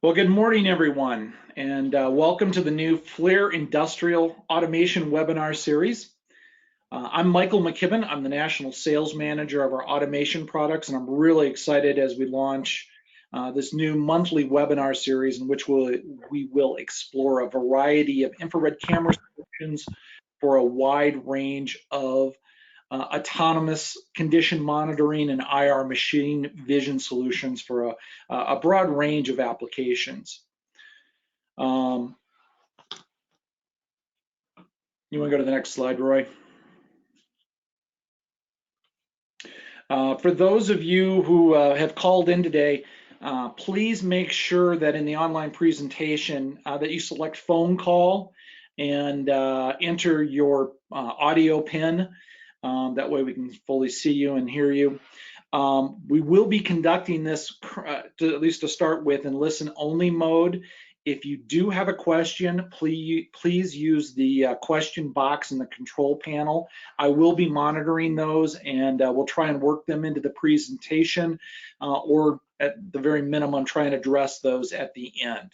Well, good morning, everyone, and welcome to the new FLIR Industrial Automation webinar series. I'm Michael McKibben. I'm the National Sales Manager of our automation products, and I'm really excited as we launch this new monthly webinar series in which we will explore a variety of infrared camera solutions for a wide range of autonomous condition monitoring and IR machine vision solutions for a broad range of applications. You want to go to the next slide, Roy? For those of you who have called in today, please make sure that in the online presentation that you select phone call and enter your audio pin. That way we can fully see you and hear you. We will be conducting this, at least to start with, in listen-only mode. If you do have a question, please use the question box in the control panel. I will be monitoring those, and we'll try and work them into the presentation, or at the very minimum, try and address those at the end.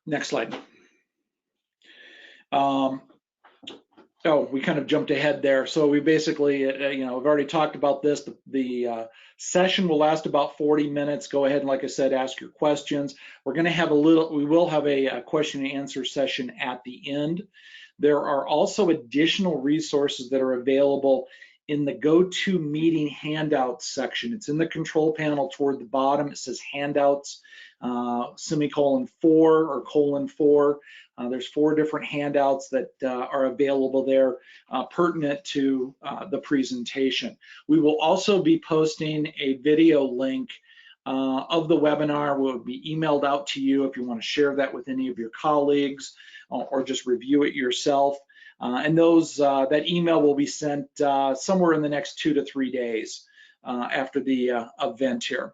Next slide. Oh, we kind of jumped ahead there. So we basically, we've already talked about this. The session will last about 40 minutes. Go ahead and, like I said, ask your questions. We will have a question and answer session at the end. There are also additional resources that are available in the go-to meeting handouts section. It's in the control panel toward the bottom. It says handouts, semicolon 4 or colon 4. There's 4 different handouts that are available there pertinent to the presentation. We will also be posting a video link of the webinar. Will be emailed out to you if you want to share that with any of your colleagues or just review it yourself. And that email will be sent somewhere in the next 2 to 3 days after the event here.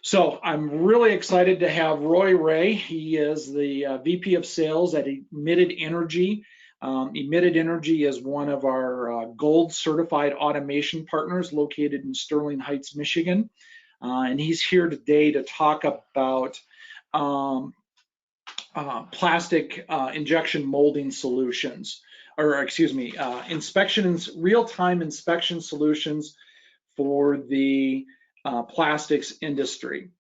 So I'm really excited to have Roy Ray. He is the VP of Sales at Emitted Energy. Emitted Energy is one of our gold certified automation partners located in Sterling Heights, Michigan. And he's here today to talk about plastic injection molding solutions, or excuse me, real-time inspection solutions for the plastics industry.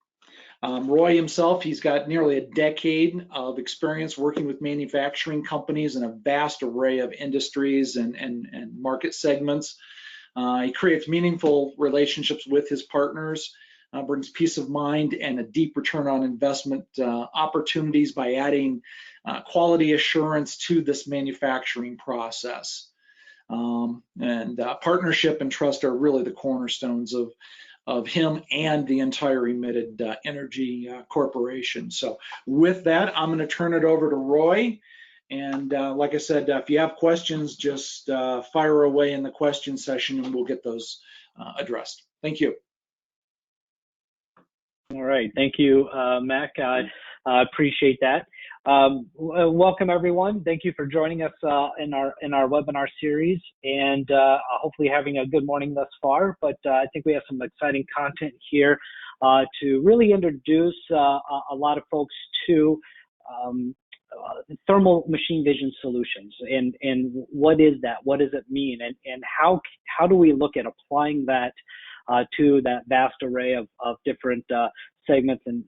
Roy himself, he's got nearly a decade of experience working with manufacturing companies in a vast array of industries and market segments. He creates meaningful relationships with his partners, brings peace of mind and a deep return on investment opportunities by adding quality assurance to this manufacturing process. Partnership and trust are really the cornerstones of him and the entire Emitted Energy Corporation. So with that, I'm going to turn it over to Roy. And like I said, if you have questions, just fire away in the question session and we'll get those addressed. Thank you. All right, thank you, Mac. I appreciate that. Welcome, everyone. Thank you for joining us in our webinar series, and hopefully having a good morning thus far. But I think we have some exciting content here to really introduce a lot of folks to thermal machine vision solutions, and what is that? What does it mean? And how do we look at applying that to that vast array of different segments and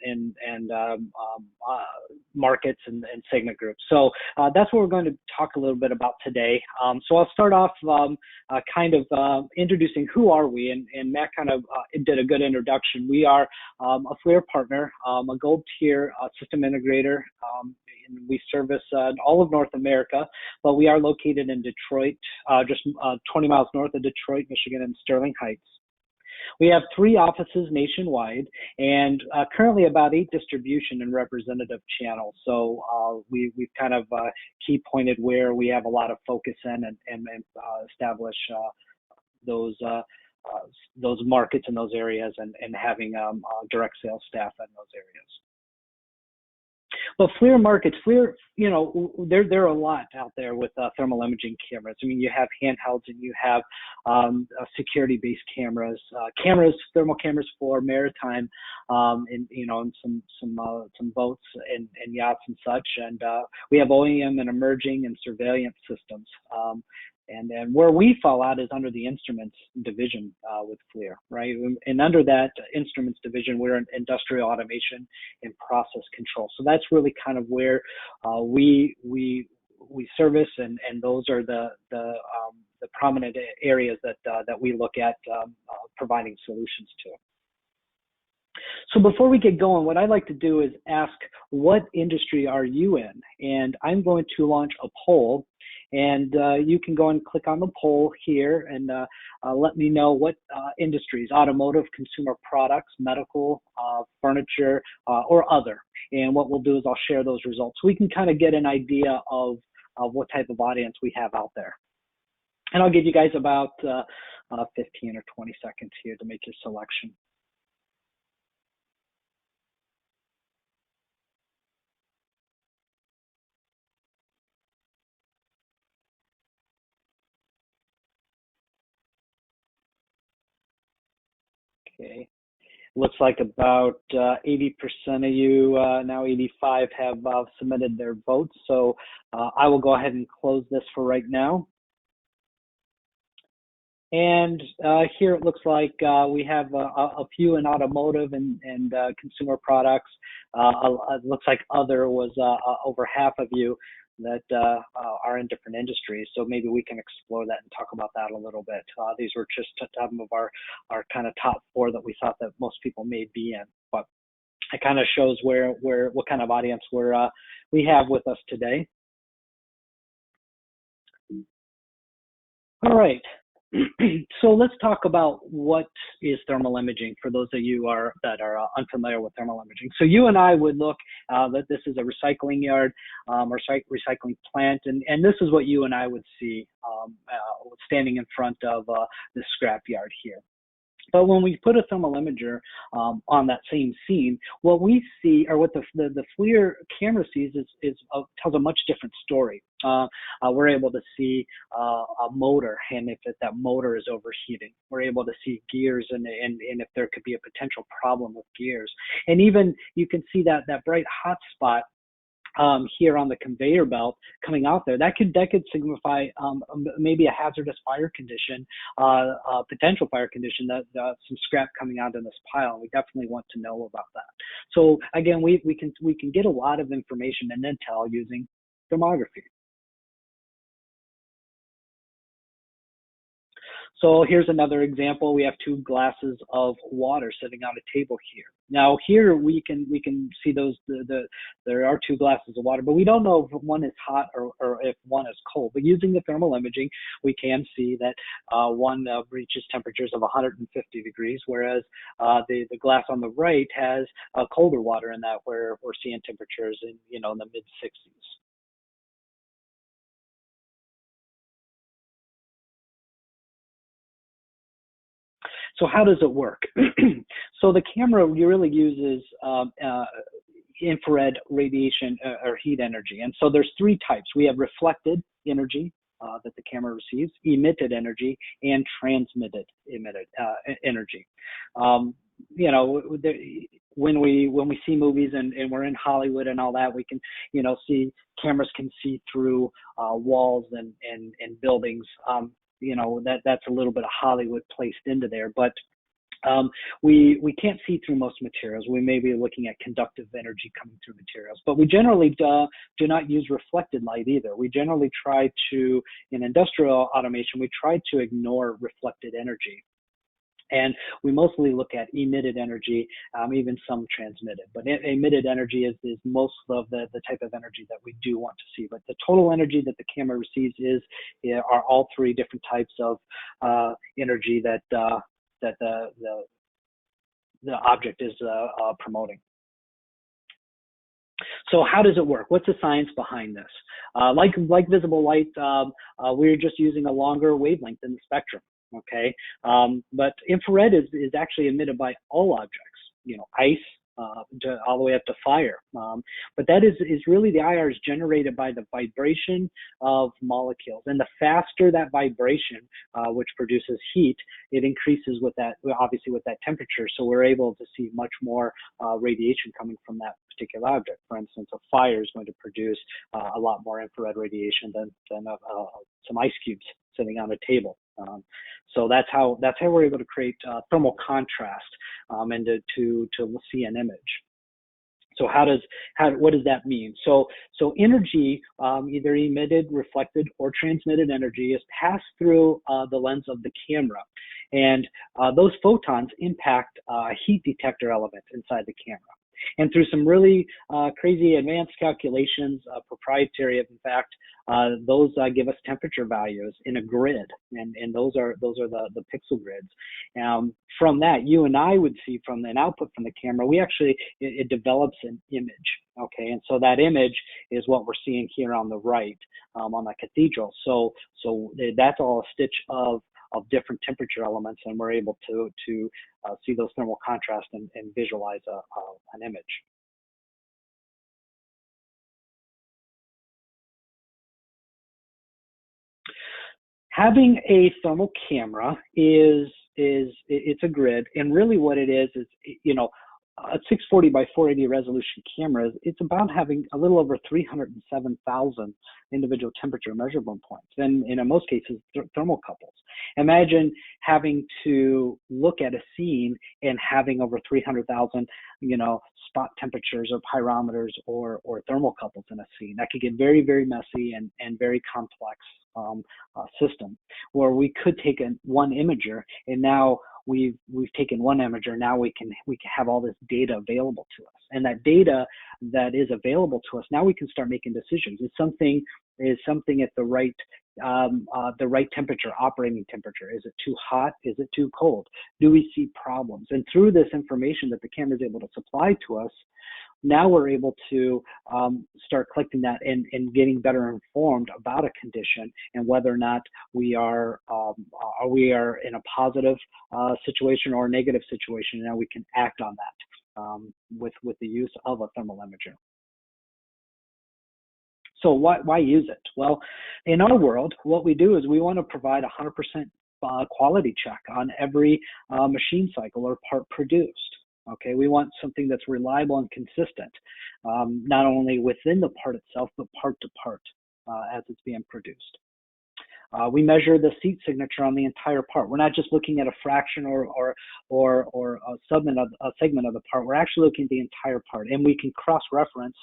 markets and segment groups. So that's what we're going to talk a little bit about today. So I'll start off introducing who are we, and Matt kind of did a good introduction. We are a FLIR partner, a gold tier system integrator. And we service all of North America, but we are located in Detroit, just 20 miles north of Detroit, Michigan, in Sterling Heights. We have 3 offices nationwide, and currently about 8 distribution and representative channels. So we've kind of key pointed where we have a lot of focus in and establish those markets in those areas, and having direct sales staff in those areas. But FLIR markets, FLIR, you know, there are a lot out there with thermal imaging cameras. I mean, you have handhelds and you have security-based cameras, thermal cameras for maritime, and you know, and some boats and yachts and such. And we have OEM and emerging and surveillance systems. And then where we fall out is under the instruments division with FLIR, right? And under that instruments division, we're in industrial automation and process control. So that's really kind of where we service, and those are the prominent areas that we look at providing solutions to. So before we get going, what I'd like to do is ask, what industry are you in? And I'm going to launch a poll, and you can go and click on the poll here and let me know what industries: automotive, consumer products, medical, furniture, or other. And what we'll do is I'll share those results so we can kind of get an idea of what type of audience we have out there. And I'll give you guys about 15 or 20 seconds here to make your selection. Okay, looks like about 80% of you, now 85, have submitted their votes. So I will go ahead and close this for right now. And here it looks like we have a few in automotive and consumer products. It looks like other was over half of you that are in different industries. So maybe we can explore that and talk about that a little bit. These were just some of our kind of top 4 that we thought that most people may be in. But it kind of shows what kind of audience we have with us today. All right. So let's talk about what is thermal imaging for those of you that are unfamiliar with thermal imaging. So you and I would look that this is a recycling yard or recycling plant, and this is what you and I would see standing in front of the scrap yard here. But when we put a thermal imager on that same scene, what we see, or what the FLIR camera sees, tells a much different story. We're able to see a motor, and if that motor is overheating, we're able to see gears, and if there could be a potential problem with gears. And even you can see that bright hot spot here on the conveyor belt coming out there. That could signify maybe a hazardous fire condition, potential fire condition, that some scrap coming out in this pile. We definitely want to know about that. So again, we can get a lot of information and intel using thermography. So here's another example. We have 2 glasses of water sitting on a table here. Now here we can see those there are 2 glasses of water, but we don't know if one is hot or if one is cold. But using the thermal imaging, we can see that one reaches temperatures of 150 degrees, whereas the glass on the right has colder water in that, where we're seeing temperatures in the mid 60s. So how does it work? So the camera really uses infrared radiation or heat energy. And so there's 3 types. We have reflected energy that the camera receives, emitted energy, and transmitted energy. When we see movies and we're in Hollywood and all that, we can see cameras can see through walls and buildings. That's a little bit of Hollywood placed into there, but we can't see through most materials. We may be looking at conductive energy coming through materials, but we generally do not use reflected light either. We generally try to, in industrial automation, we try to ignore reflected energy. And we mostly look at emitted energy, even some transmitted. But emitted energy is most of the type of energy that we do want to see. But the total energy that the camera receives are all 3 different types of energy that the object is promoting. So how does it work? What's the science behind this? Like visible light, we're just using a longer wavelength in the spectrum. Okay, but infrared is actually emitted by all objects. Ice, all the way up to FLIR. But that is really, the IR is generated by the vibration of molecules. And the faster that vibration, which produces heat, it increases with that, obviously with that temperature. So we're able to see much more radiation coming from that particular object. For instance, a fire is going to produce a lot more infrared radiation than some ice cubes sitting on a table. So that's how we're able to create thermal contrast and to see an image. So what does that mean? So energy, either emitted, reflected, or transmitted energy, is passed through the lens of the camera, and those photons impact a heat detector element inside the camera. And through some really crazy advanced calculations, proprietary, in fact, those give us temperature values in a grid, and those are the pixel grids. From that, you and I would see from an output from the camera, it develops an image. Okay, and so that image is what we're seeing here on the right on the cathedral. So that's all a stitch of different temperature elements, and we're able to see those thermal contrast and visualize an image. Having a thermal camera it's a grid, and really what it is a 640 by 480 resolution camera, it's about having a little over 307,000 individual temperature measurement points, and in most cases, thermocouples. Imagine having to look at a scene and having over 300,000, spot temperatures or pyrometers or thermocouples in a scene. That could get very, very messy and very complex system, where we could take one imager, and now we've taken one imager. Now we can have all this data available to us, and that data that is available to us, now we can start making decisions. Is something at the right temperature, operating temperature? Is it too hot? Is it too cold? Do we see problems? And through this information that the camera is able to supply to us, now we're able to start collecting that and getting better informed about a condition and whether or not we are in a positive situation or a negative situation. Now we can act on that with the use of a thermal imager. So why use it? Well, in our world, what we do is we want to provide 100% quality check on every machine cycle or part produced. Okay, we want something that's reliable and consistent, not only within the part itself, but part to part as it's being produced. We measure the seat signature on the entire part. We're not just looking at a fraction or a segment of the part. We're actually looking at the entire part, and we can cross-reference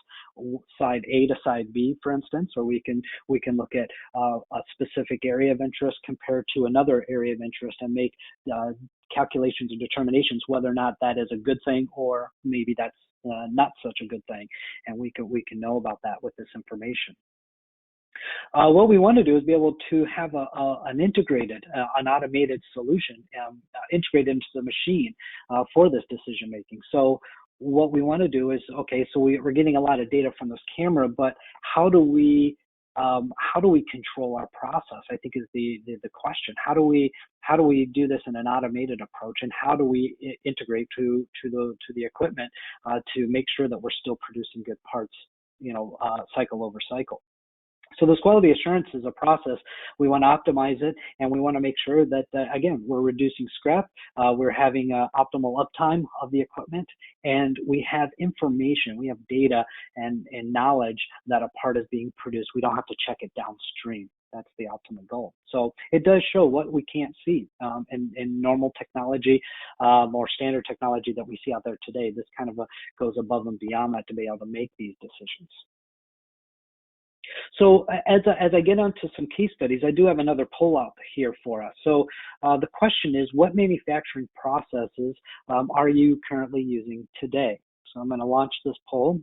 side A to side B, for instance, or we can look at a specific area of interest compared to another area of interest and make calculations and determinations whether or not that is a good thing or maybe that's not such a good thing, and we can know about that with this information. What we want to do is be able to have an integrated, an automated solution integrated into the machine for this decision making. So what we want to do is, okay, so we're getting a lot of data from this camera, but how do we control our process? I think is the question. How do we do this in an automated approach, and how do we integrate to the equipment to make sure that we're still producing good parts, cycle over cycle? So this quality assurance is a process. We want to optimize it, and we want to make sure that, again, we're reducing scrap, we're having optimal uptime of the equipment, and we have information, we have data and knowledge that a part is being produced. We don't have to check it downstream. That's the ultimate goal. So it does show what we can't see in normal technology or standard technology that we see out there today. This kind of goes above and beyond that to be able to make these decisions. So as I get onto some case studies, I do have another poll up here for us. So the question is, what manufacturing processes are you currently using today? So I'm going to launch this poll.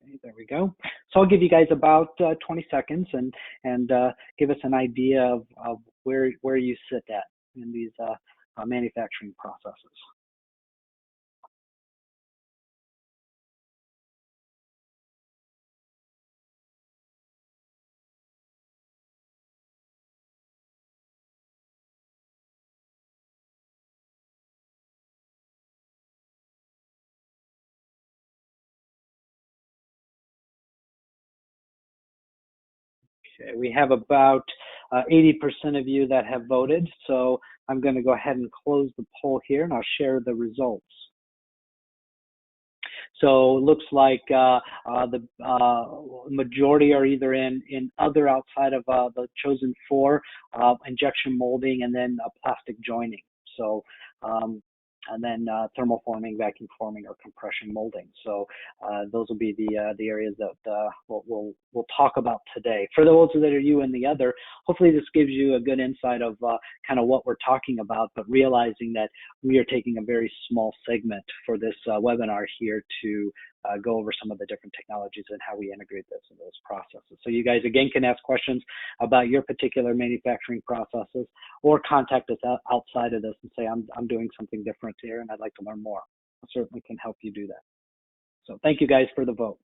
Okay, there we go. So I'll give you guys about 20 seconds and give us an idea of where you sit at in these manufacturing processes. Okay, we have about 80% of you that have voted, so I'm going to go ahead and close the poll here, and I'll share the results. So it looks like the majority are either in other outside of the chosen four, injection molding, and then plastic joining. So and then thermal forming, vacuum forming, or compression molding. So those will be the areas that we'll talk about today. For those that are you and the other, hopefully this gives you a good insight of kind of what we're talking about, but realizing that we are taking a very small segment for this webinar here to go over some of the different technologies and how we integrate this in those processes. So you guys, again, can ask questions about your particular manufacturing processes, or contact us outside of this and say, I'm doing something different here and I'd like to learn more. I certainly can help you do that. So thank you guys for the vote.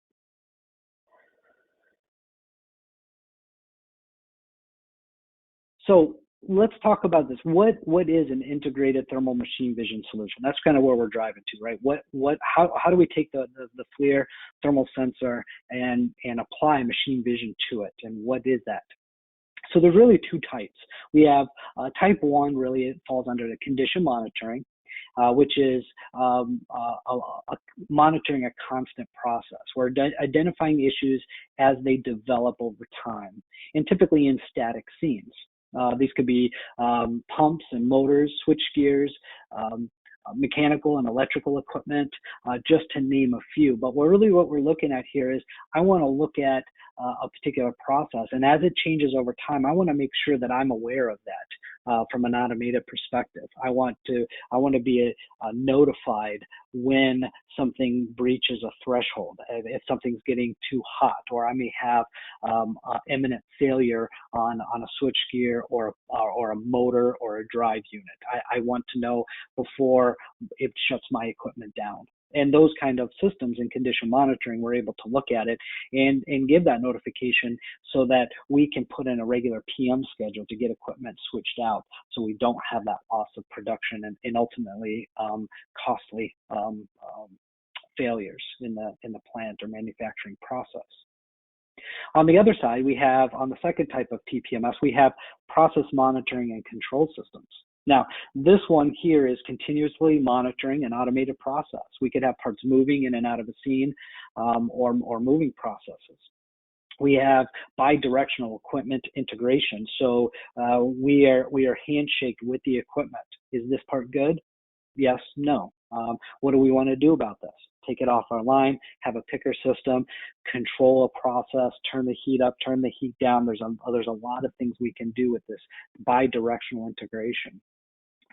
So let's talk about this. What is an integrated thermal machine vision solution? That's kind of where we're driving to, right? How do we take the FLIR thermal sensor and apply machine vision to it? And what is that? So there's really two types. We have type 1, really it falls under the condition monitoring, which is monitoring a constant process. We're identifying issues as they develop over time, and typically in static scenes. These could be pumps and motors, switch gears, mechanical and electrical equipment, just to name a few. But what we're looking at here is I want to look at a particular process, and as it changes over time, I want to make sure that I'm aware of that from an automated perspective. I want to be notified when something breaches a threshold, if something's getting too hot, or I may have imminent failure on a switch gear or a motor or a drive unit. I want to know before it shuts my equipment down. And those kind of systems and condition monitoring, we're able to look at it and give that notification so that we can put in a regular PM schedule to get equipment switched out, so we don't have that loss of production and ultimately costly failures in the plant or manufacturing process. On the other side, we have, on the second type of TPMS, we have process monitoring and control systems. Now, this one here is continuously monitoring an automated process. We could have parts moving in and out of a scene or moving processes. We have bi-directional equipment integration. So we are handshake with the equipment. Is this part good? Yes, no. What do we want to do about this? Take it off our line, have a picker system, control a process, turn the heat up, turn the heat down. There's a lot of things we can do with this bi-directional integration.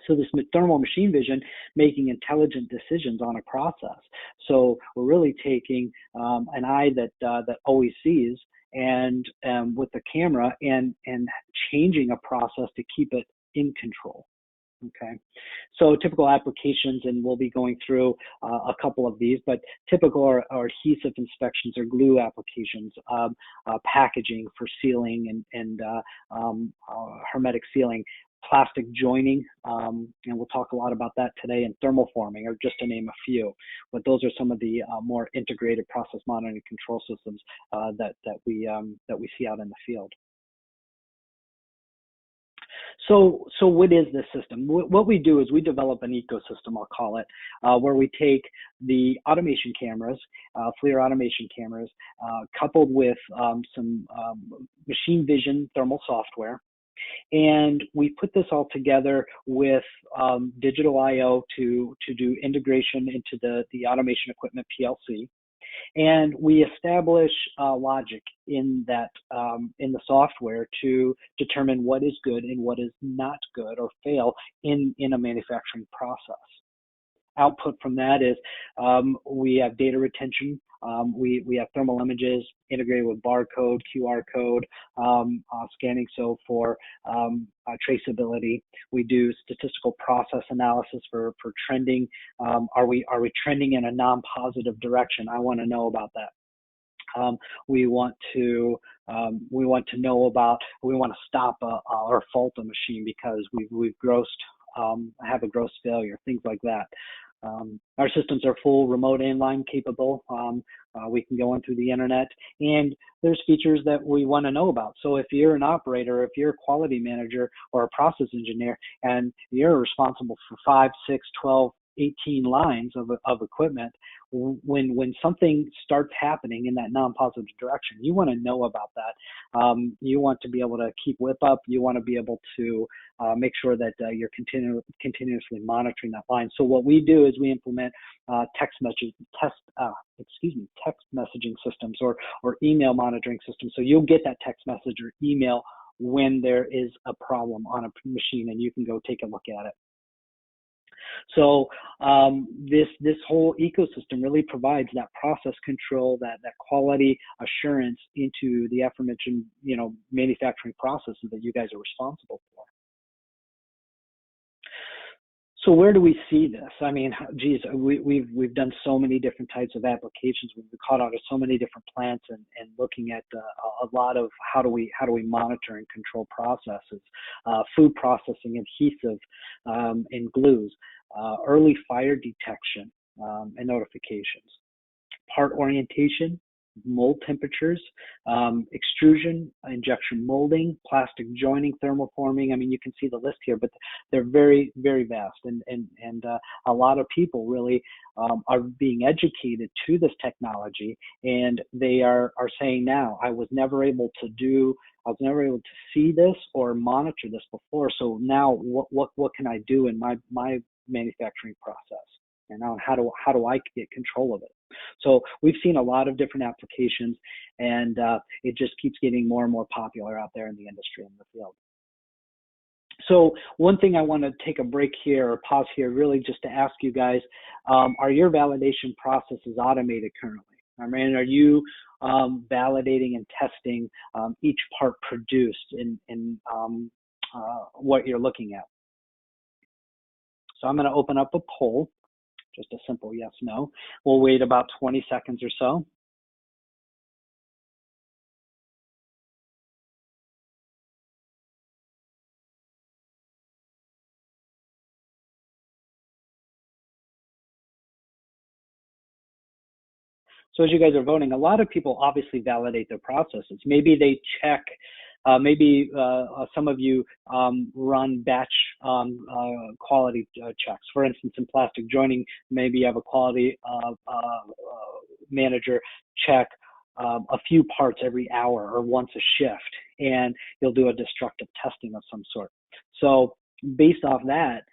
So this thermal machine vision, making intelligent decisions on a process. So we're really taking an eye that always sees and with the camera and changing a process to keep it in control. Okay, so typical applications, and we'll be going through a couple of these, but typical are adhesive inspections or glue applications, packaging for sealing and hermetic sealing, plastic joining, and we'll talk a lot about that today, and thermal forming, or just to name a few. But those are some of the more integrated process monitoring control systems that we see out in the field. So what is this system? What we do is we develop an ecosystem, I'll call it, where we take the automation cameras, FLIR automation cameras, coupled with some machine vision thermal software, and we put this all together with digital I/O to do integration into the automation equipment PLC. And we establish logic in that in the software to determine what is good and what is not good or fail in a manufacturing process. Output from that is we have data retention. We have thermal images integrated with barcode, QR code, scanning. So for traceability, we do statistical process analysis for trending. Are we trending in a non-positive direction? I want to know about that. We want to know about. We want to stop or fault a machine because we've grossed have a gross failure, things like that. Our systems are full remote and line capable. We can go in through the internet, and there's features that we want to know about. So if you're an operator, if you're a quality manager or a process engineer, and you're responsible for 5, 6, 12, 18 lines of equipment, when something starts happening in that non-positive direction, you want to know about that. You want to be able to keep whip up. You want to be able to make sure that you're continuously monitoring that line. So what we do is we implement text messaging systems or email monitoring systems. So you'll get that text message or email when there is a problem on a machine, and you can go take a look at it. So this whole ecosystem really provides that process control, that quality assurance into the aforementioned, manufacturing processes that you guys are responsible for. So where do we see this? I mean, geez, we've done so many different types of applications. We've caught out of so many different plants and looking at a lot of how do we monitor and control processes, food processing, adhesive, and glues, early fire detection and notifications, part orientation, mold temperatures, extrusion, injection molding, plastic joining, thermoforming. I mean, you can see the list here, but they're very, very vast. And a lot of people really are being educated to this technology, and they are saying now, I was never able to see this or monitor this before. So now what can I do in my manufacturing process? And now how do I get control of it? So we've seen a lot of different applications, and it just keeps getting more and more popular out there in the industry and the field. So one thing I want to take a break here or pause here really just to ask you guys, are your validation processes automated currently? I mean, are you validating and testing each part produced in what you're looking at? So I'm going to open up a poll. Just a simple yes, no. We'll wait about 20 seconds or so. So as you guys are voting, a lot of people obviously validate their processes. Maybe they check, maybe some of you run batch quality checks. For instance, in plastic joining, maybe you have a quality manager check a few parts every hour or once a shift, and you'll do a destructive testing of some sort. So based off that,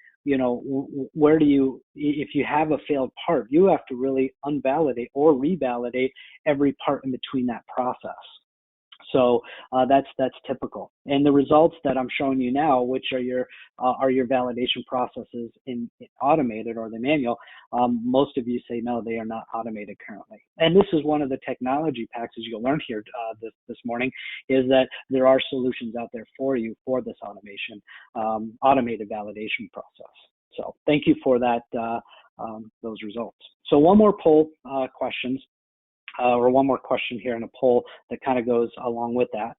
where do you, if you have a failed part, you have to really unvalidate or revalidate every part in between that process. So that's typical. And the results that I'm showing you now, which are your validation processes in automated or the manual, most of you say no, they are not automated currently. And this is one of the technology packs, as you'll learn here this morning, is that there are solutions out there for you for this automation, automated validation process. So thank you for that, those results. So one more poll questions. Or one more question here in a poll that kind of goes along with that.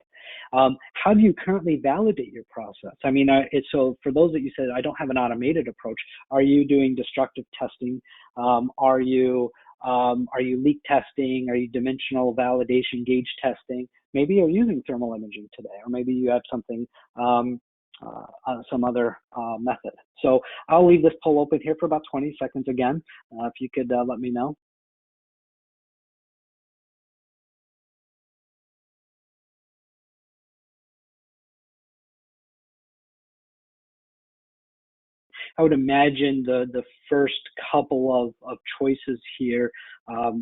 How do you currently validate your process? I mean, so for those that you said, I don't have an automated approach, are you doing destructive testing? Are you leak testing? Are you dimensional validation gauge testing? Maybe you're using thermal imaging today, or maybe you have something, some other method. So I'll leave this poll open here for about 20 seconds again. If you could let me know. I would imagine the first couple of choices here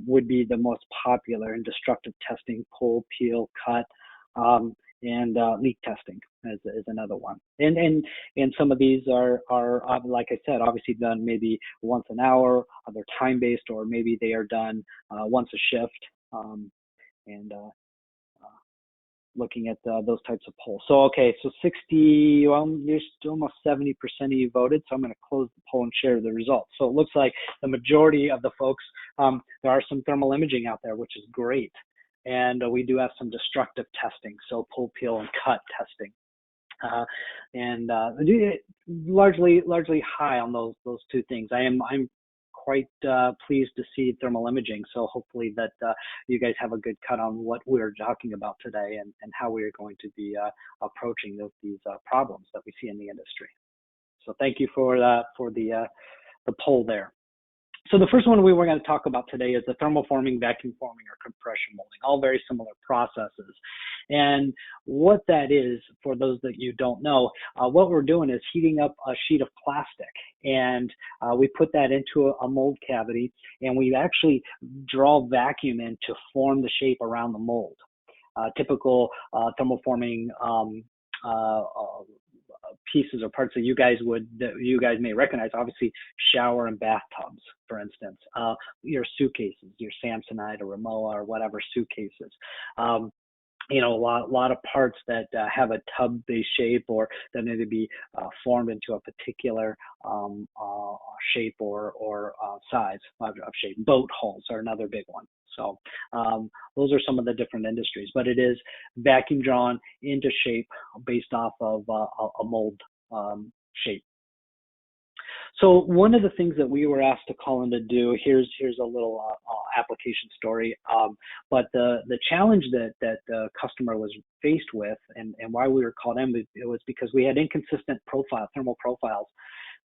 would be the most popular in destructive testing: pull, peel, cut, and leak testing is another one. And some of these are like I said, obviously done maybe once an hour. They're time based, or maybe they are done once a shift. Looking at those types of polls. So, okay, so 60, well, there's almost 70% of you voted, so I'm going to close the poll and share the results. So it looks like the majority of the folks, there are some thermal imaging out there, which is great. And we do have some destructive testing, so pull, peel, and cut testing. Largely high on those two things. I'm quite pleased to see thermal imaging. So hopefully that you guys have a good cut on what we're talking about today and how we are going to be approaching these problems that we see in the industry. So thank you for the poll there. So the first one we were going to talk about today is the thermoforming, vacuum forming, or compression molding, all very similar processes. And what that is, for those that you don't know, what we're doing is heating up a sheet of plastic, and we put that into a mold cavity, and we actually draw vacuum in to form the shape around the mold. Typical thermoforming pieces or parts that you guys may recognize, obviously shower and bathtubs, for instance, your suitcases, your Samsonite or Rimowa or whatever suitcases. You know, a lot of parts that have a tub-based shape or that need to be formed into a particular shape or size of shape. Boat hulls are another big one. So those are some of the different industries, but it is vacuum drawn into shape based off of a mold shape. So one of the things that we were asked to call in to do, here's a little application story, but the challenge that the customer was faced with and why we were called in, it was because we had inconsistent thermal profiles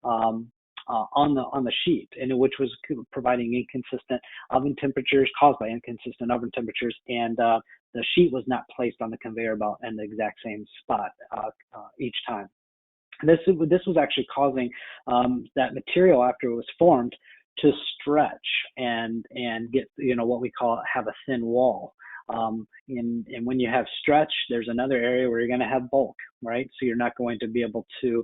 on the sheet, and which was providing inconsistent oven temperatures caused by inconsistent oven temperatures, and the sheet was not placed on the conveyor belt in the exact same spot each time. This was actually causing that material after it was formed to stretch and get, you know, what we have a thin wall. And when you have stretch, there's another area where you're going to have bulk, right? So you're not going to be able to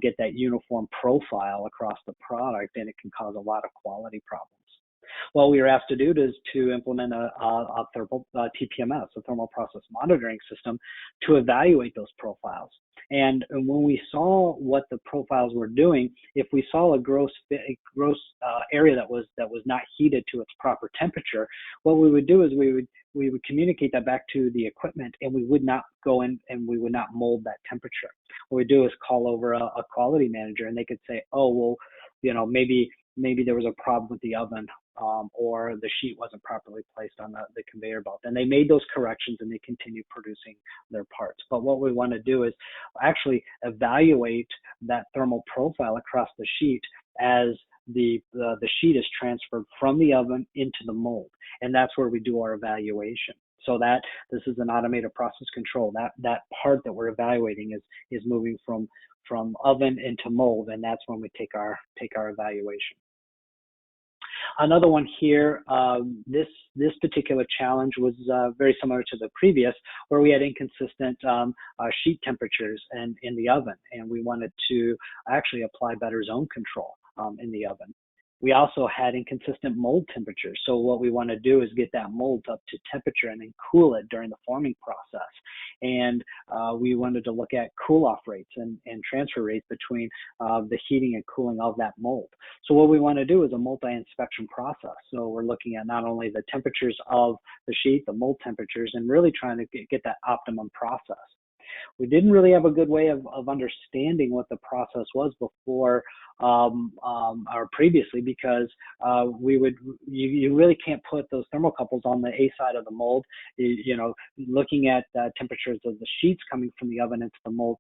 get that uniform profile across the product, and it can cause a lot of quality problems. What we were asked to do is to implement a thermal TPMS, a thermal process monitoring system, to evaluate those profiles. And when we saw what the profiles were doing, if we saw a gross area that was not heated to its proper temperature, what we would do is we would communicate that back to the equipment, and we would not go in and we would not mold that temperature. What we do is call over a quality manager, and they could say, oh, well, you know, maybe there was a problem with the oven, or the sheet wasn't properly placed on the conveyor belt. And they made those corrections, and they continued producing their parts. But what we want to do is actually evaluate that thermal profile across the sheet as the sheet is transferred from the oven into the mold. And that's where we do our evaluation. So that this is an automated process control. That part that we're evaluating is moving from oven into mold, and that's when we take our evaluation. Another one here, this particular challenge was very similar to the previous, where we had inconsistent sheet temperatures in the oven, and we wanted to actually apply better zone control in the oven. We also had inconsistent mold temperatures. So what we want to do is get that mold up to temperature and then cool it during the forming process. And we wanted to look at cool-off rates and transfer rates between the heating and cooling of that mold. So what we want to do is a multi-inspection process. So we're looking at not only the temperatures of the sheet, the mold temperatures, and really trying to get that optimum process. We didn't really have a good way of understanding what the process was before or previously, because you really can't put those thermocouples on the A side of the mold. You know, looking at temperatures of the sheets coming from the oven into the mold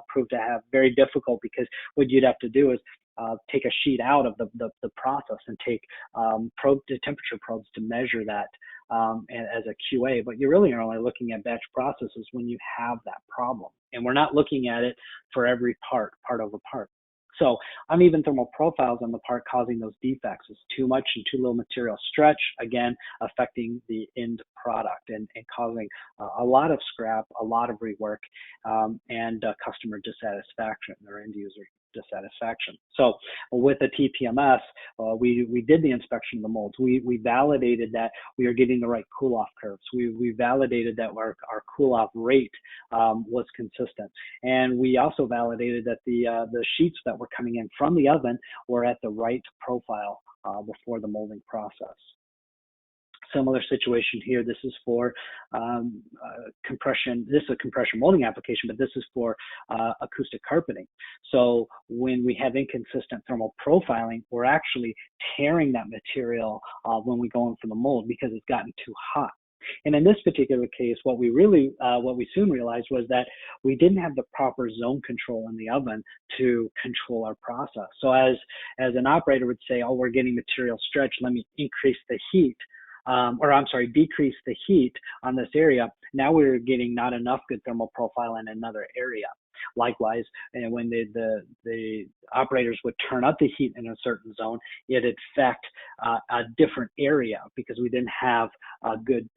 proved to have very difficult, because what you'd have to do is take a sheet out of the process and take temperature probes to measure that as a QA, but you really are only looking at batch processes when you have that problem. And we're not looking at it for every part of a part. So uneven thermal profiles on the part causing those defects is too much and too little material stretch, again, affecting the end product and causing a lot of scrap, a lot of rework, and customer dissatisfaction or end user dissatisfaction. So with the TPMS, we did the inspection of the molds. We validated that we are getting the right cool-off curves. We validated that our cool-off rate was consistent. And we also validated that the sheets that were coming in from the oven were at the right profile before the molding process. Similar situation here. This is for compression. This is a compression molding application, but this is for acoustic carpeting. So when we have inconsistent thermal profiling, we're actually tearing that material when we go in for the mold because it's gotten too hot. And in this particular case, what we soon realized was that we didn't have the proper zone control in the oven to control our process. So as an operator would say, oh, we're getting material stretched, let me increase the heat. Decrease the heat on this area. Now we're getting not enough good thermal profile in another area. Likewise, and when the operators would turn up the heat in a certain zone, it'd affect a different area because we didn't have a good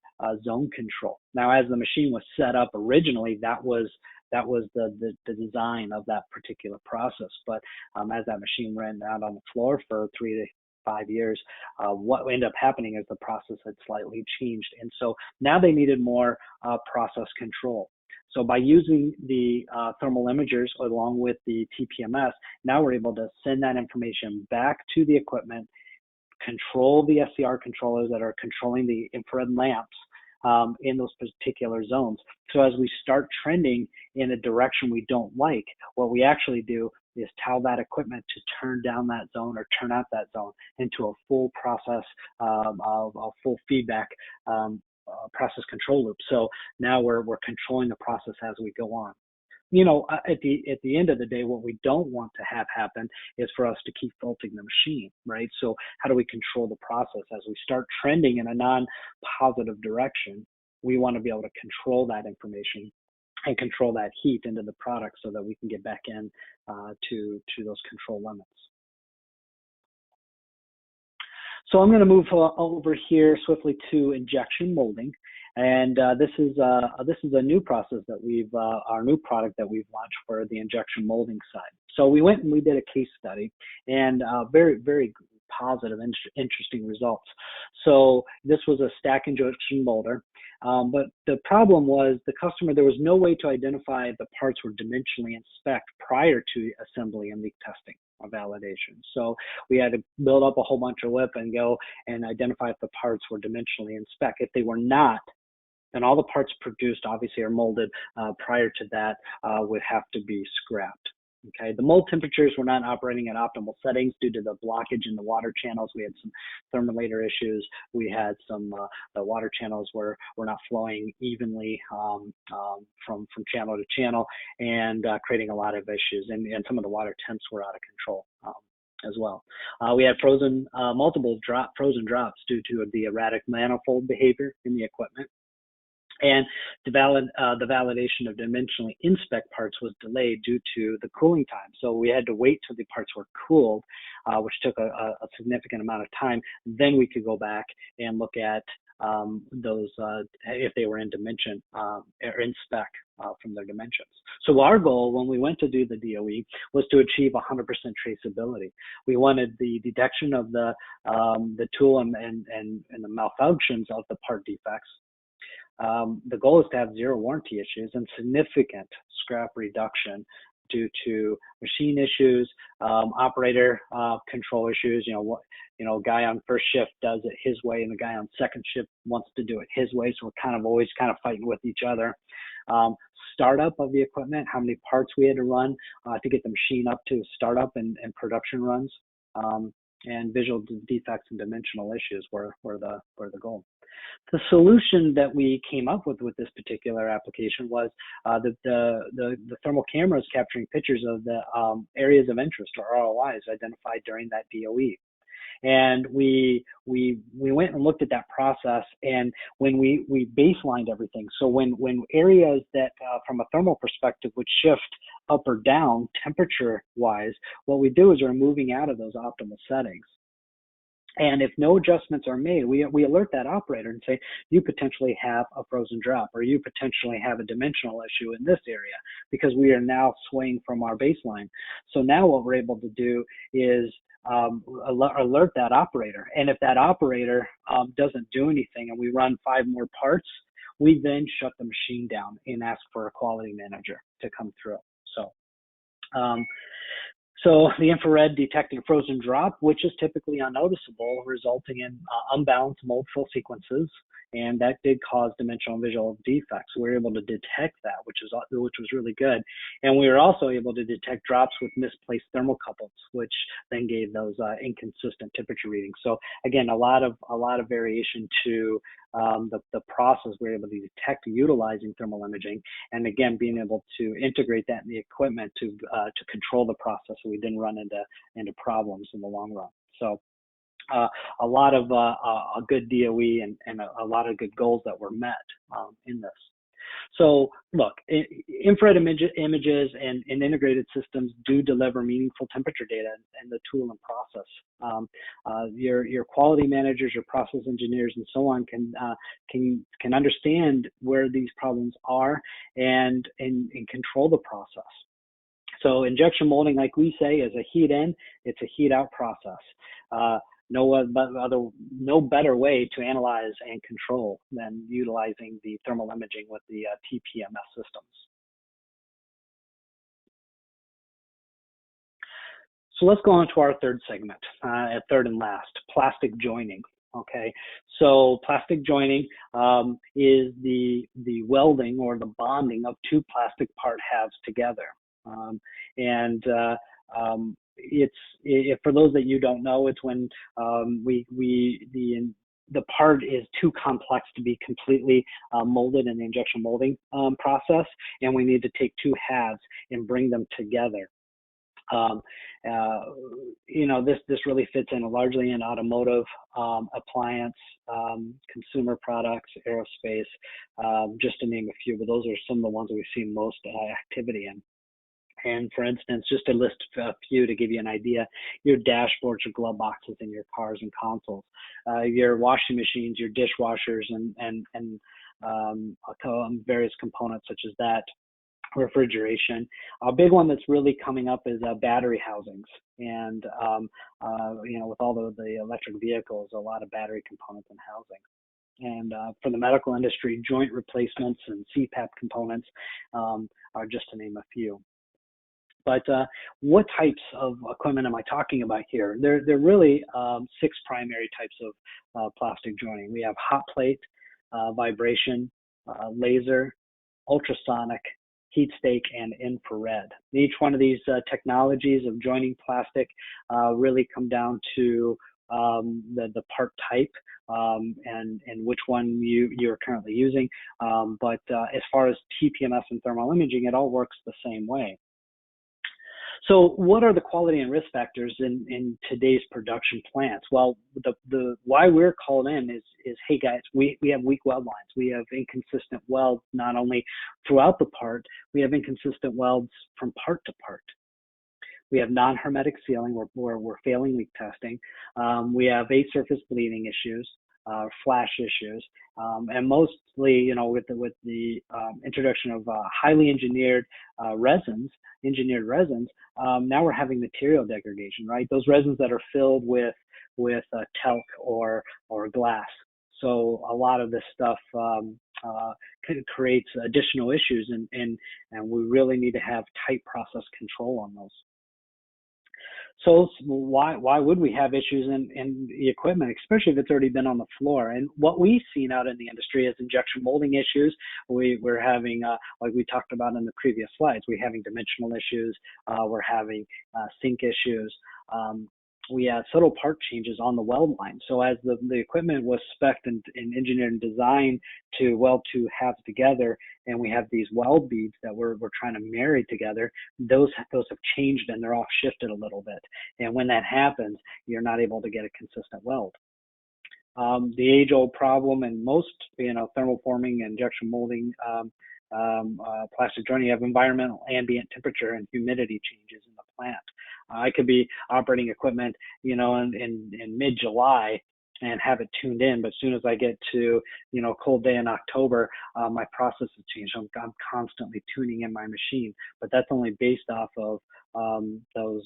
zone control. Now, as the machine was set up originally, that was the design of that particular process. But as that machine ran out on the floor for 3 to 5 years, what ended up happening is the process had slightly changed. And so now they needed more process control. So by using the thermal imagers along with the TPMS, now we're able to send that information back to the equipment, control the SCR controllers that are controlling the infrared lamps in those particular zones. So as we start trending in a direction we don't like, what we actually do is tell that equipment to turn down that zone or turn out that zone into a full process of full feedback process control loop. So now we're controlling the process as we go on. You know, at the end of the day, what we don't want to have happen is for us to keep faulting the machine, right? So how do we control the process as we start trending in a non-positive direction? We want to be able to control that information and control that heat into the product so that we can get back in to those control limits. So I'm going to move over here swiftly to injection molding, and this is a new process that our new product that we've launched for the injection molding side. So we went and we did a case study, and very, very positive, interesting results. So this was a stack injection molder, but the problem was there was no way to identify the parts were dimensionally inspect prior to assembly and leak testing or validation. So we had to build up a whole bunch of WIP and go and identify if the parts were dimensionally inspect. If they were not, then all the parts produced obviously are molded prior to that would have to be scrapped. Okay, the mold temperatures were not operating at optimal settings due to the blockage in the water channels. We had some thermolator issues. We had some the water channels were not flowing evenly from channel to channel, and creating a lot of issues. And some of the water temps were out of control as well. We had multiple frozen drops due to the erratic manifold behavior in the equipment. And the validation of dimensionally inspect parts was delayed due to the cooling time. So we had to wait till the parts were cooled, which took a significant amount of time. Then we could go back and look at those if they were in dimension or in spec from their dimensions. So our goal when we went to do the DOE was to achieve 100% traceability. We wanted the detection of the tool and the malfunctions of the part defects. The goal is to have zero warranty issues and significant scrap reduction due to machine issues, operator control issues. A guy on first shift does it his way, and the guy on second shift wants to do it his way. So we're always fighting with each other. Startup of the equipment, how many parts we had to run to get the machine up to startup and production runs, and visual defects and dimensional issues were the goal. The solution that we came up with this particular application was the thermal cameras capturing pictures of the areas of interest or ROIs identified during that DOE. And we went and looked at that process, and when we baselined everything. So when areas that from a thermal perspective would shift up or down temperature wise, what we do is we're moving out of those optimal settings. And if no adjustments are made, we alert that operator and say, you potentially have a frozen drop, or you potentially have a dimensional issue in this area, because we are now swaying from our baseline. So now what we're able to do is alert that operator. And if that operator doesn't do anything and we run 5 more parts, we then shut the machine down and ask for a quality manager to come through. So the infrared detected a frozen drop, which is typically unnoticeable, resulting in unbalanced mold fill sequences, and that did cause dimensional and visual defects. We were able to detect that, which was really good, and we were also able to detect drops with misplaced thermocouples, which then gave those inconsistent temperature readings. So again, a lot of variation to the process we were able to detect utilizing thermal imaging, and again being able to integrate that in the equipment to control the process so we didn't run into problems in the long run. So a lot of a good DOE and a lot of good goals that were met in this. So look, infrared images and integrated systems do deliver meaningful temperature data in the tool and process. Your quality managers, your process engineers, and so on can understand where these problems are and control the process. So injection molding, like we say, is a heat in, it's a heat out process. No better way to analyze and control than utilizing the thermal imaging with the TPMS systems. So let's go on to our third segment, third and last, plastic joining. Okay, so plastic joining is the welding or the bonding of two plastic part halves together. For those that you don't know, it's when the part is too complex to be completely molded in the injection molding process, and we need to take two halves and bring them together. This really fits in largely in automotive, appliance, consumer products, aerospace, just to name a few, but those are some of the ones we've seen most activity in. And for instance, just to list a few to give you an idea, your dashboards, your glove boxes in your cars and consoles, your washing machines, your dishwashers, and various components such as that, refrigeration. A big one that's really coming up is battery housings. And, with all the electric vehicles, a lot of battery components and housing. And for the medical industry, joint replacements and CPAP components are just to name a few. But what types of equipment am I talking about here? There are really 6 primary types of plastic joining. We have hot plate, vibration, laser, ultrasonic, heat stake, and infrared. Each one of these technologies of joining plastic really come down to the part type and which one you're currently using. But as far as TPMS and thermal imaging, it all works the same way. So what are the quality and risk factors in today's production plants? Well, the why we're called in is hey guys, we have weak weld lines. We have inconsistent welds, not only throughout the part, we have inconsistent welds from part to part. We have non-hermetic sealing, we're failing leak testing. We have surface bleeding issues, flash issues, and mostly, with the introduction of highly engineered resins, now we're having material degradation, right? Those resins that are filled with talc or glass. So a lot of this stuff creates additional issues, and we really need to have tight process control on those. So why would we have issues in the equipment, especially if it's already been on the floor? And what we've seen out in the industry is injection molding issues. We're having, like we talked about in the previous slides, we're having dimensional issues. We're having sink issues. We had subtle part changes on the weld line. So as the equipment was spec'd and engineered and designed to weld two halves together, and we have these weld beads that we're trying to marry together, those have changed and they're off shifted a little bit. And when that happens, you're not able to get a consistent weld. The age-old problem in most, thermoforming, injection molding, plastic joining, you have environmental ambient temperature and humidity changes in the plant. I could be operating equipment, in mid-July and have it tuned in, but as soon as I get to, a cold day in October, my process has changed. I'm constantly tuning in my machine, but that's only based off of those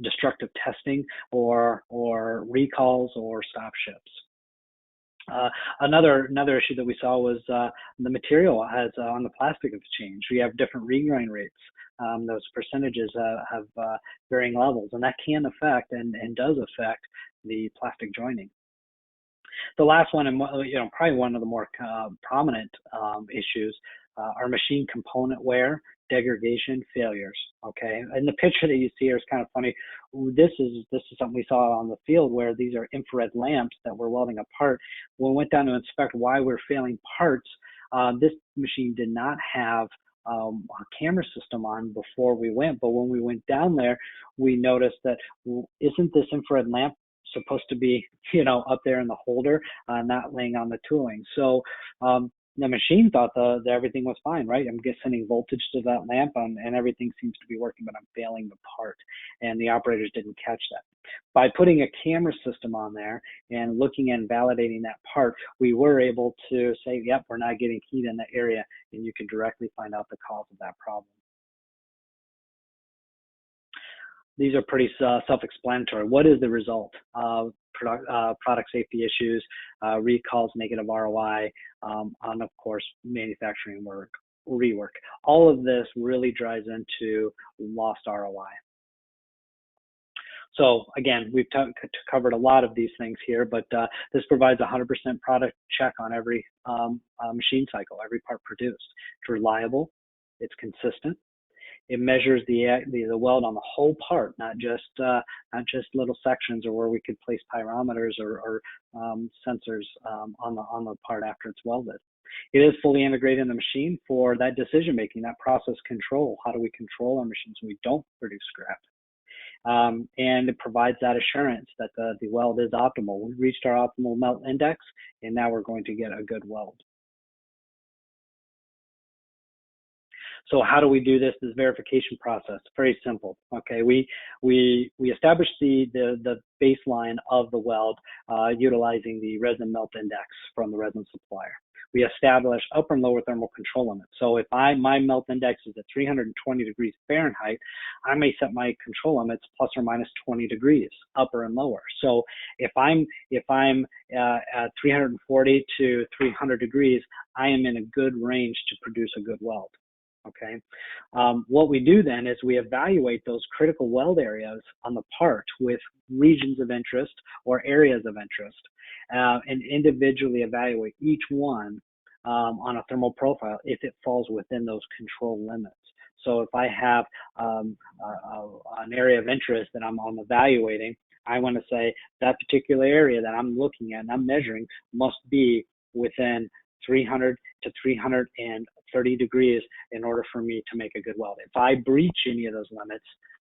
destructive testing or recalls or stop ships. Another issue that we saw was the material has on the plastic has changed. We have different regrind rates. Those percentages have varying levels, and that can affect and does affect the plastic joining. The last one, and probably one of the more prominent issues, are machine component wear, degradation, failures. Okay, and the picture that you see here is kind of funny. This is something we saw on the field where these are infrared lamps that we're welding apart. When we went down to inspect why we're failing parts, this machine did not have a camera system on before we went, but when we went down there, we noticed that isn't this infrared lamp supposed to be, up there in the holder, not laying on the tooling. So the machine thought that everything was fine, right? I'm sending voltage to that lamp and everything seems to be working, but I'm failing the part. And the operators didn't catch that. By putting a camera system on there and looking and validating that part, we were able to say, yep, we're not getting heat in that area, and you can directly find out the cause of that problem. These are pretty self-explanatory. What is the result? Product safety issues, recalls, negative ROI, and of course, manufacturing rework. All of this really drives into lost ROI. So again, we've covered a lot of these things here, but this provides 100% product check on every machine cycle, every part produced. It's reliable, it's consistent. It measures the weld on the whole part, not just little sections or where we could place pyrometers or sensors on the part after it's welded. It is fully integrated in the machine for that decision making, that process control. How do we control our machines so we don't produce scrap? And it provides that assurance that the weld is optimal. We've reached our optimal melt index, and now we're going to get a good weld. So how do we do this verification process? Very simple. Okay, we establish the baseline of the weld utilizing the resin melt index from the resin supplier. We establish upper and lower thermal control limits. So if my melt index is at 320 degrees Fahrenheit, I may set my control limits plus or minus 20 degrees, upper and lower. So if I'm at 340 to 300 degrees, I am in a good range to produce a good weld. Okay, what we do then is we evaluate those critical weld areas on the part with regions of interest or areas of interest, and individually evaluate each one on a thermal profile if it falls within those control limits. So if I have an area of interest that I'm evaluating, I want to say that particular area that I'm looking at and I'm measuring must be within 300 to 330 degrees in order for me to make a good weld. If I breach any of those limits,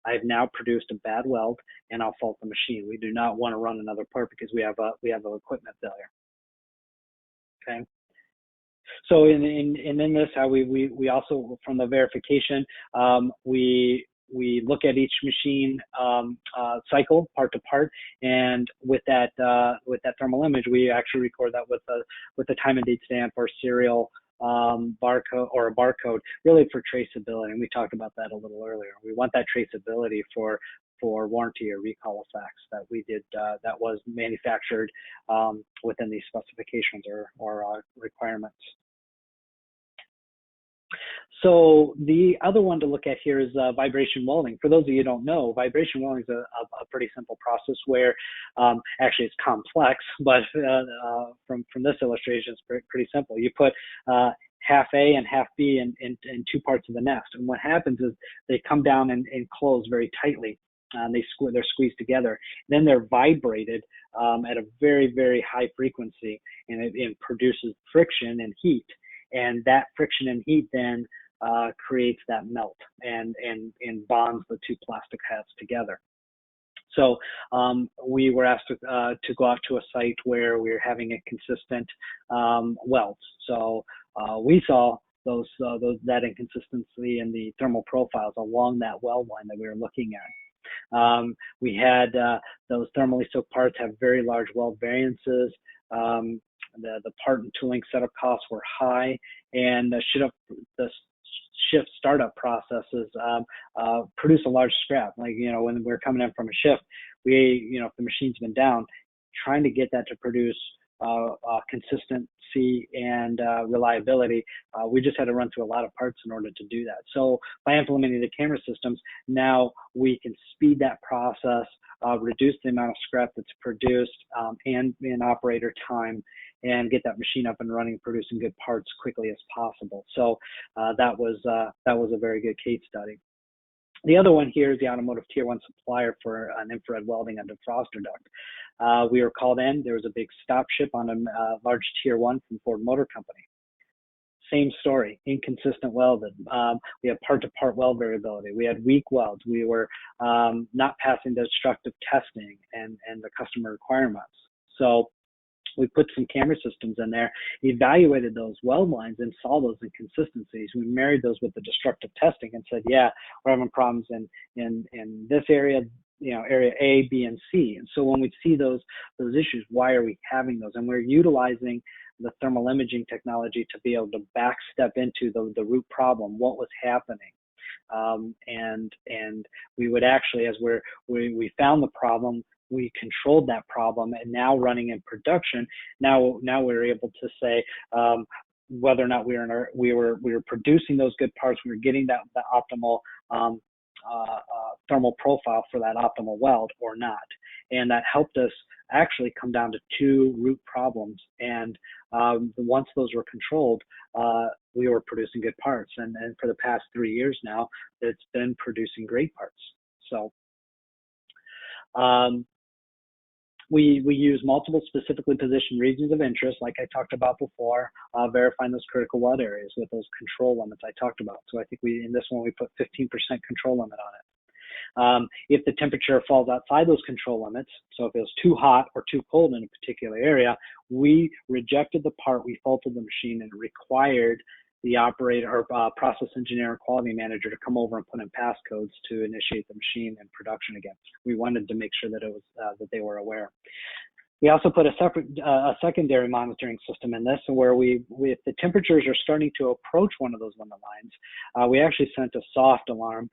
I've now produced a bad weld and I'll fault the machine. We do not want to run another part because we have an equipment failure. Okay. So in this, how we also, from the verification, we look at each machine cycle part to part, and with that thermal image, we actually record that with a time and date stamp or serial barcode or a barcode, really for traceability. And we talked about that a little earlier. We want that traceability for warranty or recall effects that we did that was manufactured within these specifications or requirements. So the other one to look at here is vibration welding. For those of you who don't know, vibration welding is a pretty simple process where actually it's complex, but from this illustration, it's pretty simple. You put half A and half B in two parts of the nest, and what happens is they come down and close very tightly. They're squeezed together. Then they're vibrated at a very, very high frequency, and it produces friction and heat. And that friction and heat then creates that melt and bonds the two plastic halves together. So we were asked to go out to a site where we were having a consistent welds. So we saw that inconsistency in the thermal profiles along that weld line that we were looking at. We had those thermally soaked parts have very large weld variances. The part and tooling setup costs were high, and the shift startup processes produce a large scrap. Like, when we're coming in from a shift, if the machine's been down, trying to get that to produce consistency and reliability. We just had to run through a lot of parts in order to do that. So by implementing the camera systems, now we can speed that process, reduce the amount of scrap that's produced, and in operator time, and get that machine up and running, producing good parts quickly as possible. So that was a very good case study. The other one here is the automotive tier 1 supplier for an infrared welding and defroster duct. We were called in. There was a big stop ship on a large tier 1 from Ford Motor Company. Same story, inconsistent welded. We had part-to-part weld variability. We had weak welds. We were not passing the destructive testing and the customer requirements. So we put some camera systems in there, evaluated those weld lines, and saw those inconsistencies. We married those with the destructive testing and said, yeah, we're having problems in this area, area A, B, and C. And so when we see those issues, why are we having those? And we're utilizing the thermal imaging technology to be able to backstep into the root problem, what was happening. And we would actually, as we found the problem, we controlled that problem, and now running in production, now we're able to say whether or not we were producing those good parts, we were getting that optimal thermal profile for that optimal weld or not. And that helped us actually come down to 2 root problems. And once those were controlled, we were producing good parts. And for the past 3 years now, it's been producing great parts. So we use multiple specifically positioned regions of interest, like I talked about before, verifying those critical weld areas with those control limits I talked about. So I think in this one, we put 15% control limit on it. If the temperature falls outside those control limits, so if it was too hot or too cold in a particular area, we rejected the part, we faulted the machine, and required the operator or process engineer or quality manager to come over and put in passcodes to initiate the machine and production again. We wanted to make sure that it was that they were aware. We also put a secondary monitoring system in this, where if the temperatures are starting to approach one of those limit lines, we actually sent a soft alarm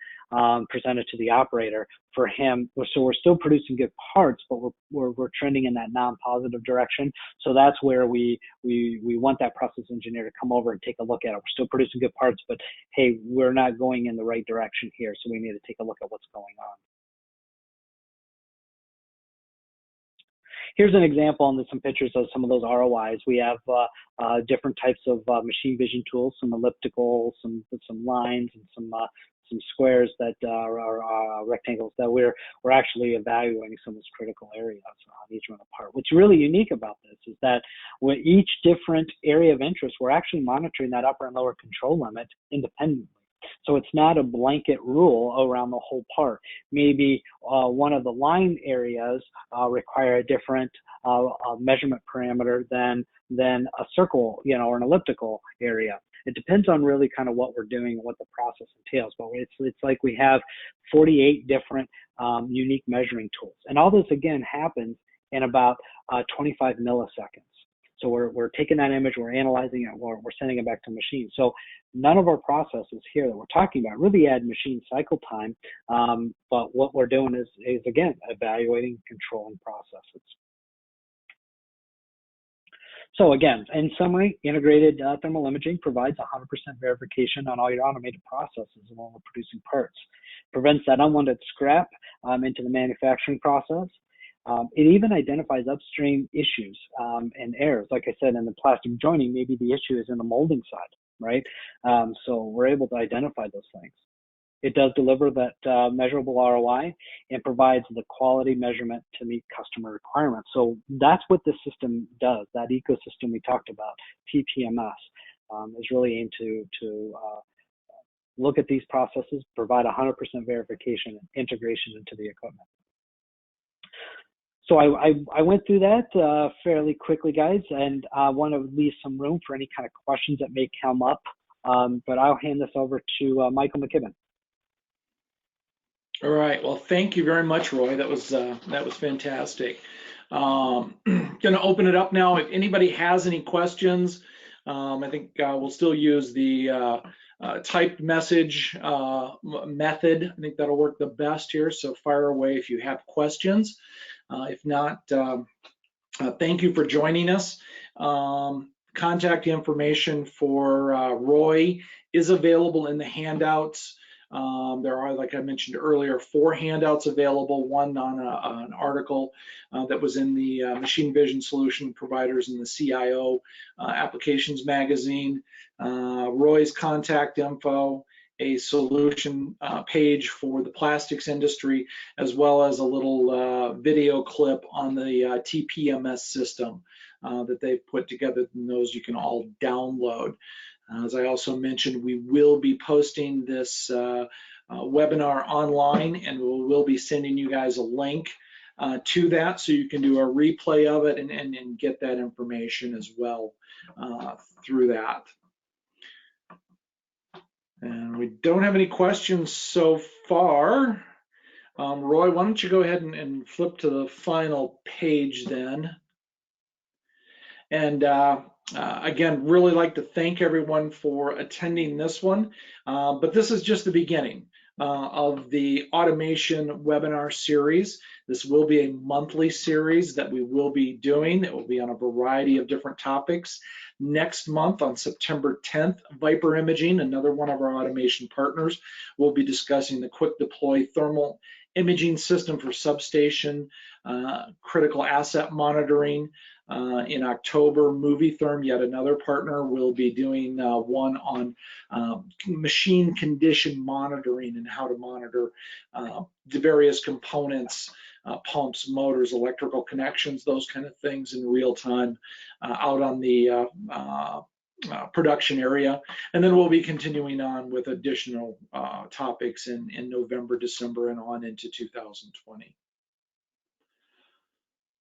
presented to the operator for him. So we're still producing good parts, but we're trending in that non-positive direction. So that's where we want that process engineer to come over and take a look at it. We're still producing good parts, but hey, we're not going in the right direction here, so we need to take a look at what's going on. Here's an example and some pictures of some of those ROIs. We have different types of machine vision tools, some elliptical, some lines, and some squares that are rectangles that we're actually evaluating some of those critical areas on each one apart. What's really unique about this is that with each different area of interest, we're actually monitoring that upper and lower control limit independently. So it's not a blanket rule around the whole part. Maybe one of the line areas require a different measurement parameter than a circle, or an elliptical area. It depends on really kind of what we're doing and what the process entails. But it's like we have 48 different unique measuring tools. And all this, again, happens in about 25 milliseconds. So we're taking that image, we're analyzing it, we're sending it back to the machine. So none of our processes here that we're talking about really add machine cycle time, but what we're doing is again, evaluating, controlling processes. So again, in summary, integrated thermal imaging provides 100% verification on all your automated processes when we're producing parts. Prevents that unwanted scrap into the manufacturing process. It even identifies upstream issues and errors. Like I said, in the plastic joining, maybe the issue is in the molding side, right? So we're able to identify those things. It does deliver that measurable ROI and provides the quality measurement to meet customer requirements. So that's what this system does. That ecosystem we talked about, TPMS, is really aimed to look at these processes, provide 100% verification and integration into the equipment. So I went through that fairly quickly, guys, and I want to leave some room for any kind of questions that may come up. But I'll hand this over to Michael McKibben. All right. Well, thank you very much, Roy. That was fantastic. Going to open it up now. If anybody has any questions, I think we'll still use the typed message method. I think that'll work the best here. So fire away if you have questions. If not, Thank you for joining us. Contact information for Roy is available in the handouts. There are, like I mentioned earlier, 4 handouts available, one on an article that was in the Machine Vision Solution Providers in the CIO Applications magazine, Roy's contact info, a solution page for the plastics industry, as well as a little video clip on the TPMS system that they've put together, and those you can all download. As I also mentioned, we will be posting this webinar online, and we'll be sending you guys a link to that so you can do a replay of it and get that information as well through that. And we don't have any questions so far. Roy, why don't you go ahead and flip to the final page then. And again, really like to thank everyone for attending this one. But this is just the beginning of the automation webinar series. This will be a monthly series that we will be doing. It will be on a variety of different topics. Next month on September 10th, Viper Imaging, another one of our automation partners, will be discussing the quick deploy thermal imaging system for substation critical asset monitoring. In October, MovieTherm, yet another partner, will be doing one on machine condition monitoring and how to monitor the various components, pumps, motors, electrical connections, those kind of things in real time out on the production area. And then we'll be continuing on with additional topics in November, December, and on into 2020.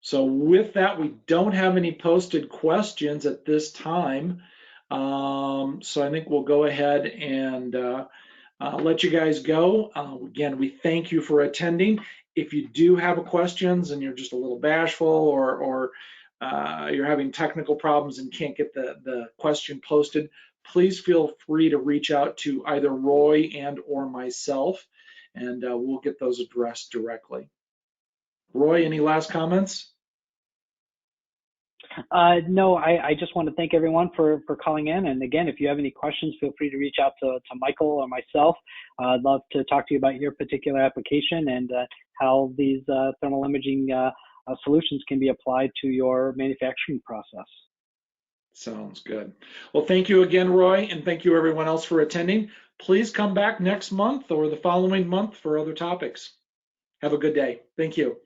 So with that, we don't have any posted questions at this time. So I think we'll go ahead and let you guys go. Again, we thank you for attending. If you do have questions and you're just a little bashful or you're having technical problems and can't get the question posted, please feel free to reach out to either Roy and or myself, and we'll get those addressed directly. Roy, any last comments? No, I just want to thank everyone for calling in. And again, if you have any questions, feel free to reach out to Michael or myself. I'd love to talk to you about your particular application and how these thermal imaging solutions can be applied to your manufacturing process. Sounds good. Well, thank you again, Roy, and thank you everyone else for attending. Please come back next month or the following month for other topics. Have a good day. Thank you.